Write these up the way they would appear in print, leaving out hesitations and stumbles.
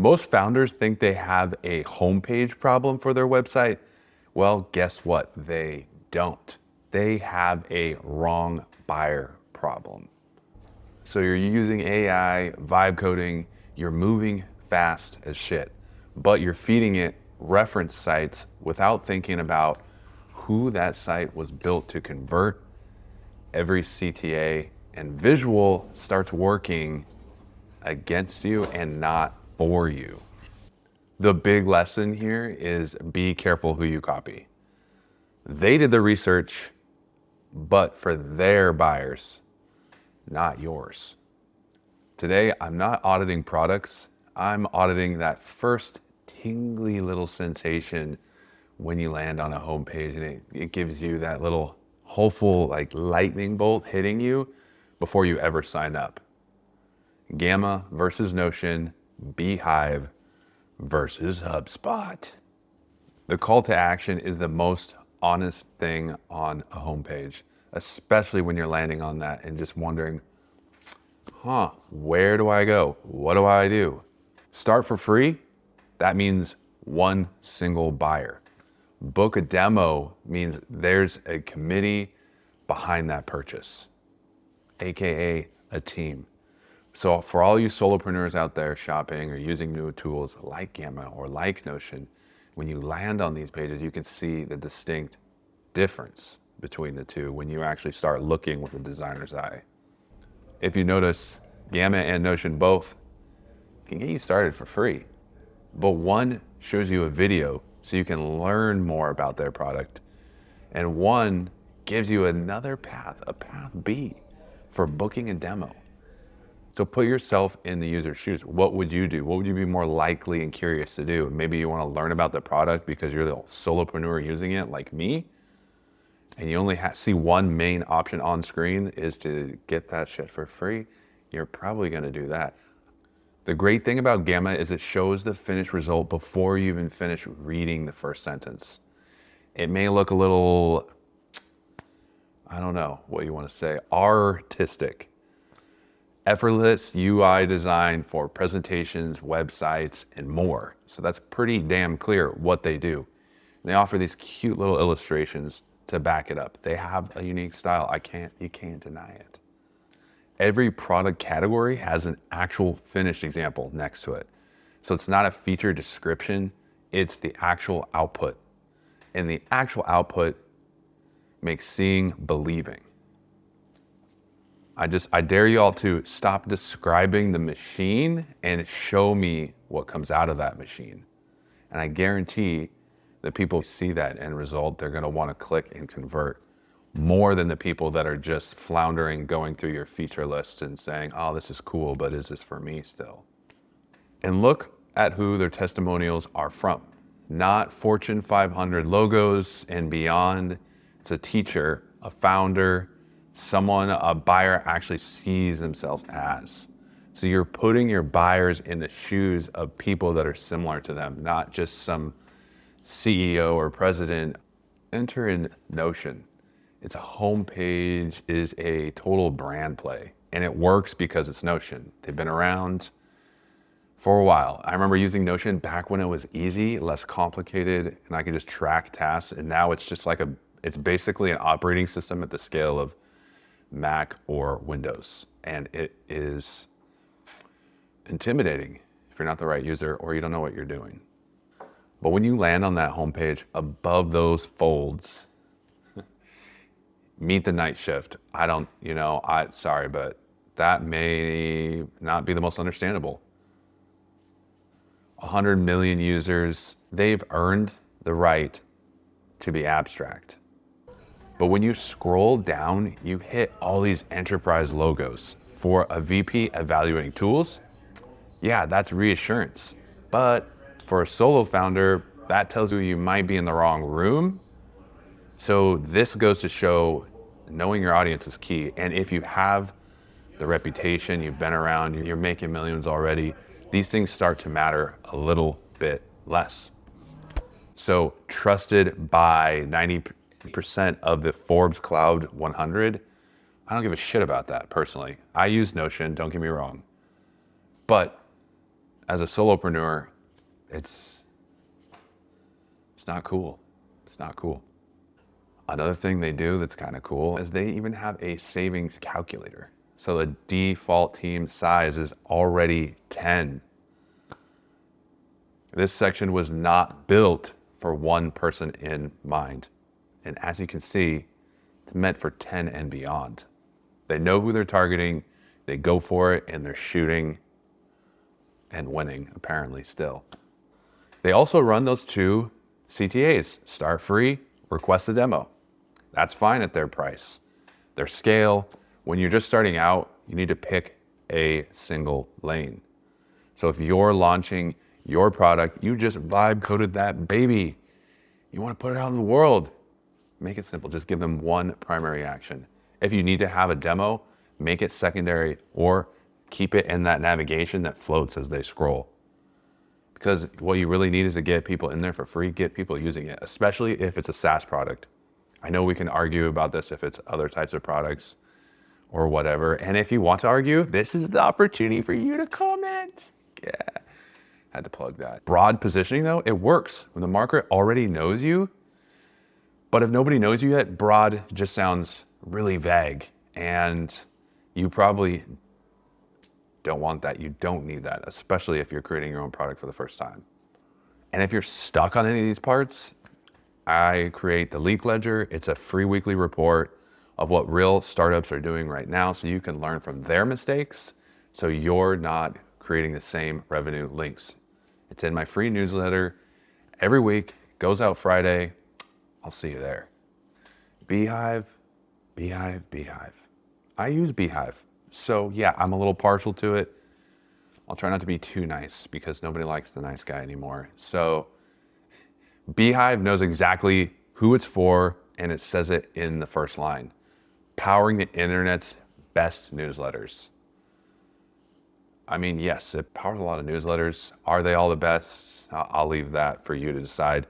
Most founders think they have a homepage problem for their website. Well, guess what? They don't. They have a wrong buyer problem. So you're using AI, vibe coding, you're moving fast as shit, but you're feeding it reference sites without thinking about who that site was built to convert. Every CTA and visual starts working against you and not for you. The big lesson here is be careful who you copy. They did the research, but for their buyers, not yours. Today, I'm not auditing products. I'm auditing that first tingly little sensation when you land on a homepage, and it gives you that little hopeful like lightning bolt hitting you before you ever sign up. Gamma versus Notion, Beehiiv versus HubSpot. The call to action is the most honest thing on a homepage, especially when you're landing on that and just wondering, where do I go? What do I do? Start for free. That means one single buyer. Book a demo means there's a committee behind that purchase, AKA a team. So for all you solopreneurs out there shopping or using new tools like Gamma or like Notion, when you land on these pages, you can see the distinct difference between the two when you actually start looking with a designer's eye. If you notice, Gamma and Notion both can get you started for free, but one shows you a video so you can learn more about their product, and one gives you another path, a path B for booking a demo. So put yourself in the user's shoes. What would you do? What would you be more likely and curious to do? Maybe you want to learn about the product because you're the solopreneur using it like me, and you only see one main option on screen is to get that shit for free. You're probably going to do that. The great thing about Gamma is it shows the finished result before you even finish reading the first sentence. It may look a little, I don't know what you want to say, artistic. Effortless UI design for presentations, websites, and more. So that's pretty damn clear what they do. And they offer these cute little illustrations to back it up. They have a unique style. You can't deny it. Every product category has an actual finished example next to it. So it's not a feature description, it's the actual output. And the actual output makes seeing believing. I dare you all to stop describing the machine and show me what comes out of that machine. And I guarantee that people see that end result, they're gonna wanna click and convert more than the people that are just floundering, going through your feature list and saying, oh, this is cool, but is this for me still? And look at who their testimonials are from. Not Fortune 500 logos and beyond. It's a teacher, a founder, someone a buyer actually sees themselves as. So you're putting your buyers in the shoes of people that are similar to them, not just some CEO or president. Enter in Notion. It's a homepage, is a total brand play, and it works because it's Notion. They've been around for a while. I remember using Notion back when it was easy, less complicated, and I could just track tasks, and now it's just like it's basically an operating system at the scale of Mac or Windows, and it is intimidating if you're not the right user or you don't know what you're doing. But when you land on that homepage, above those folds, meet the night shift. Sorry, but that may not be the most understandable. 100 million users, they've earned the right to be abstract. But when you scroll down, you hit all these enterprise logos. For a VP evaluating tools, yeah, that's reassurance. But for a solo founder, that tells you might be in the wrong room. So this goes to show knowing your audience is key. And if you have the reputation, you've been around, you're making millions already, these things start to matter a little bit less. So trusted by 90% of the Forbes Cloud 100, I don't give a shit about that personally. I use Notion, don't get me wrong. But as a solopreneur, it's not cool. It's not cool. Another thing they do that's kind of cool is they even have a savings calculator. So the default team size is already 10. This section was not built for one person in mind. And as you can see, it's meant for 10 and beyond. They know who they're targeting, they go for it, and they're shooting and winning, apparently, still. They also run those 2 CTAs, start free, request a demo. That's fine at their price. Their scale, when you're just starting out, you need to pick a single lane. So if you're launching your product, you just vibe coded that baby. You want to put it out in the world. Make it simple, just give them one primary action. If you need to have a demo, make it secondary or keep it in that navigation that floats as they scroll. Because what you really need is to get people in there for free, get people using it, especially if it's a SaaS product. I know we can argue about this if it's other types of products or whatever. And if you want to argue, this is the opportunity for you to comment. Yeah, had to plug that. Broad positioning though, it works. When the market already knows you, but if nobody knows you yet, broad just sounds really vague. And you probably don't want that. You don't need that, especially if you're creating your own product for the first time. And if you're stuck on any of these parts, I create the Leak Ledger. It's a free weekly report of what real startups are doing right now so you can learn from their mistakes so you're not creating the same revenue links. It's in my free newsletter every week, goes out Friday. I'll see you there. Beehiiv, Beehiiv, Beehiiv. I use Beehiiv. So yeah, I'm a little partial to it. I'll try not to be too nice because nobody likes the nice guy anymore. So Beehiiv knows exactly who it's for, and it says it in the first line. Powering the internet's best newsletters. I mean, yes, it powers a lot of newsletters. Are they all the best? I'll leave that for you to decide.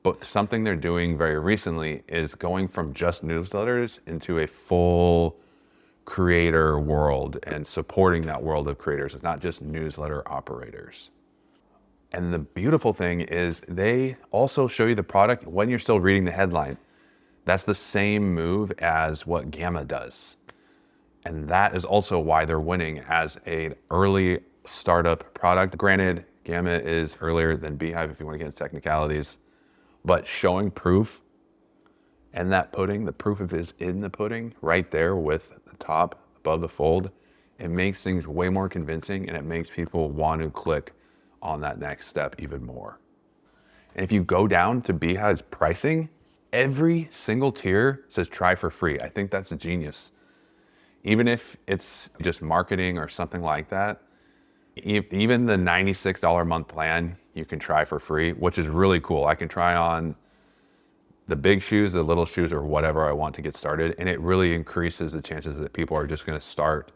But something they're doing very recently is going from just newsletters into a full creator world and supporting that world of creators. It's not just newsletter operators. And the beautiful thing is they also show you the product when you're still reading the headline. That's the same move as what Gamma does. And that is also why they're winning as an early startup product. Granted, Gamma is earlier than Beehiiv if you want to get into technicalities, but showing proof and that pudding, the proof of it is in the pudding right there with the top above the fold. It makes things way more convincing and it makes people want to click on that next step even more. And if you go down to Beehiiv's pricing, every single tier says try for free. I think that's a genius. Even if it's just marketing or something like that, even the $96 a month plan, you can try for free, which is really cool. I can try on the big shoes, the little shoes, or whatever I want to get started. And it really increases the chances that people are just gonna start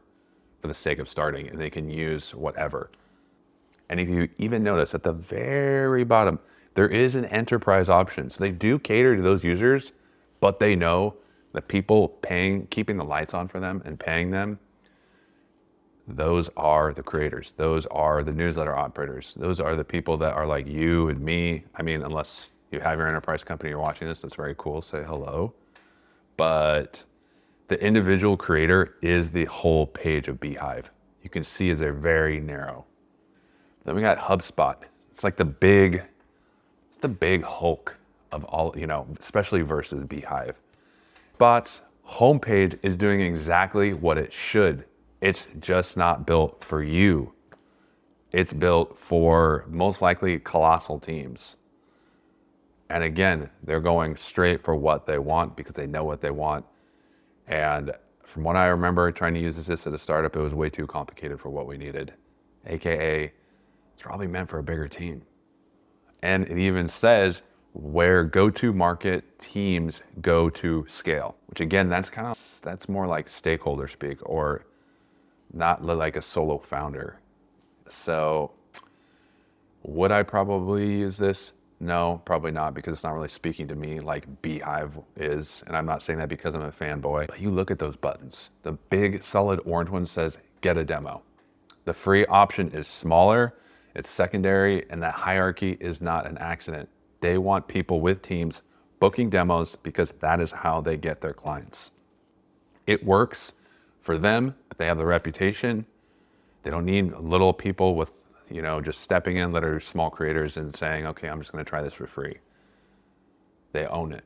for the sake of starting and they can use whatever. And if you even notice at the very bottom, there is an enterprise option. So they do cater to those users, but they know that people paying, keeping the lights on for them and paying them, those are the creators. Those are the newsletter operators. Those are the people that are like you and me. I mean, unless you have your enterprise company, you're watching this, that's very cool, say hello. But the individual creator is the whole page of Beehiiv. You can see they're very narrow. Then we got HubSpot. It's like the big Hulk of all, especially versus Beehiiv. Spot's homepage is doing exactly what it should. It's just not built for you. It's built for most likely colossal teams. And again, they're going straight for what they want because they know what they want. And from what I remember trying to use this at a startup, it was way too complicated for what we needed. AKA, it's probably meant for a bigger team. And it even says where go-to-market teams go to scale, which again, that's more like stakeholder speak or not like a solo founder. So would I probably use this? No, probably not, because it's not really speaking to me like Beehiiv is. And I'm not saying that because I'm a fanboy, but you look at those buttons. The big solid orange one says, get a demo. The free option is smaller It's secondary, and that hierarchy is not an accident. They want people with teams booking demos because that is how they get their clients. It works for them, but they have the reputation. They don't need little people with, just stepping in that are small creators and saying, okay, I'm just going to try this for free. They own it.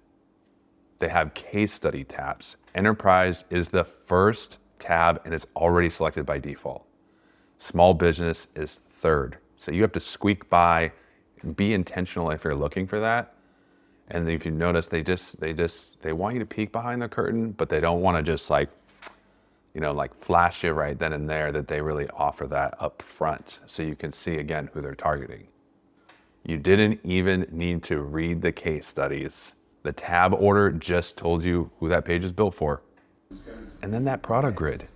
They have case study tabs. Enterprise is the first tab and it's already selected by default. Small business is third. So you have to squeak by, be intentional if you're looking for that. And if you notice, they want you to peek behind the curtain, but they don't want to just like flash you right then and there, that they really offer that up front so you can see again who they're targeting. You didn't even need to read the case studies. The tab order just told you who that page is built for. And then that product grid,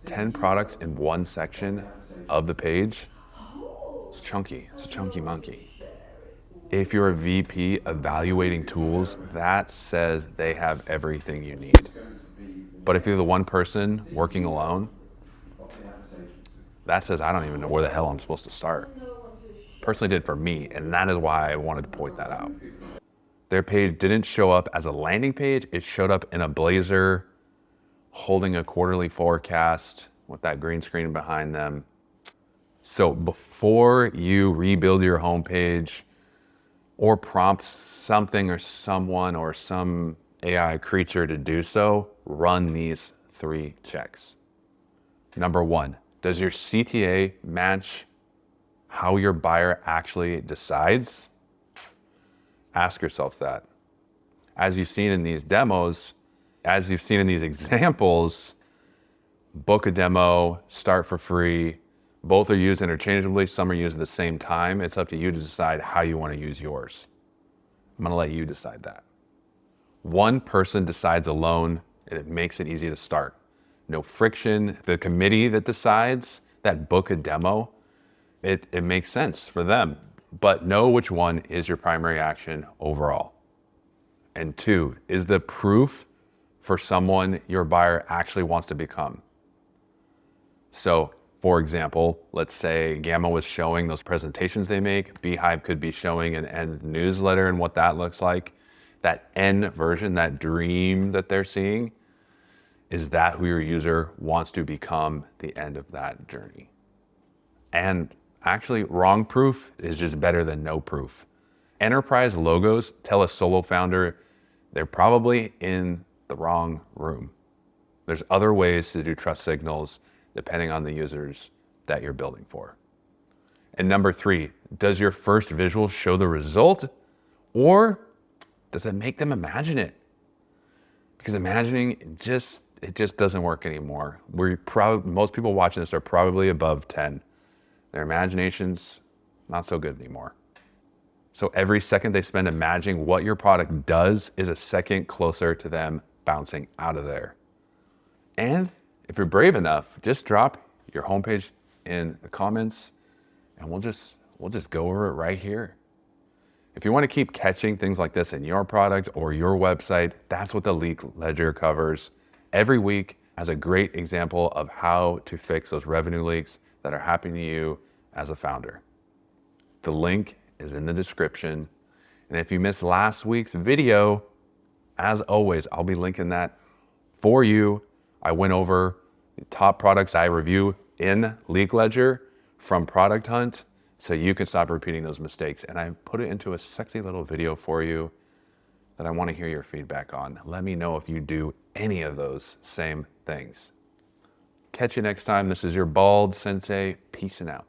10 products in one section of the page. It's chunky, it's a chunky monkey. If you're a VP evaluating tools, that says they have everything you need. But if you're the one person working alone, that says I don't even know where the hell I'm supposed to start. Personally did for me, and that is why I wanted to point that out. Their page didn't show up as a landing page, it showed up in a blazer, holding a quarterly forecast with that green screen behind them. So before you rebuild your homepage or prompt something or someone or some AI creature to do so, run these 3 checks. Number 1, does your CTA match how your buyer actually decides? Ask yourself that. As you've seen in these demos, as you've seen in these examples, book a demo, start for free. Both are used interchangeably. Some are used at the same time. It's up to you to decide how you want to use yours. I'm going to let you decide that. One person decides alone, and it makes it easy to start. No friction. The committee that decides that book a demo, it makes sense for them. But know which one is your primary action overall. And 2, is the proof for someone your buyer actually wants to become. So, for example, let's say Gamma was showing those presentations they make. Beehiiv could be showing an end newsletter and what that looks like. That end version, that dream that they're seeing, is that who your user wants to become the end of that journey. And actually, wrong proof is just better than no proof. Enterprise logos tell a solo founder they're probably in the wrong room. There's other ways to do trust signals depending on the users that you're building for. And number 3, does your first visual show the result, or does it make them imagine it? Because imagining it just doesn't work anymore. Most people watching this are probably above 10. Their imagination's not so good anymore. So every second they spend imagining what your product does is a second closer to them bouncing out of there. And if you're brave enough, just drop your homepage in the comments and we'll just go over it right here. If you want to keep catching things like this in your product or your website, that's what the leak ledger covers every week as a great example of how to fix those revenue leaks that are happening to you as a founder. The link is in the description. And if you missed last week's video, as always, I'll be linking that for you. I went over the top products I review in Leak Ledger from Product Hunt so you can stop repeating those mistakes. And I put it into a sexy little video for you that I want to hear your feedback on. Let me know if you do any of those same things. Catch you next time. This is your Bald Sensei. Peace and out.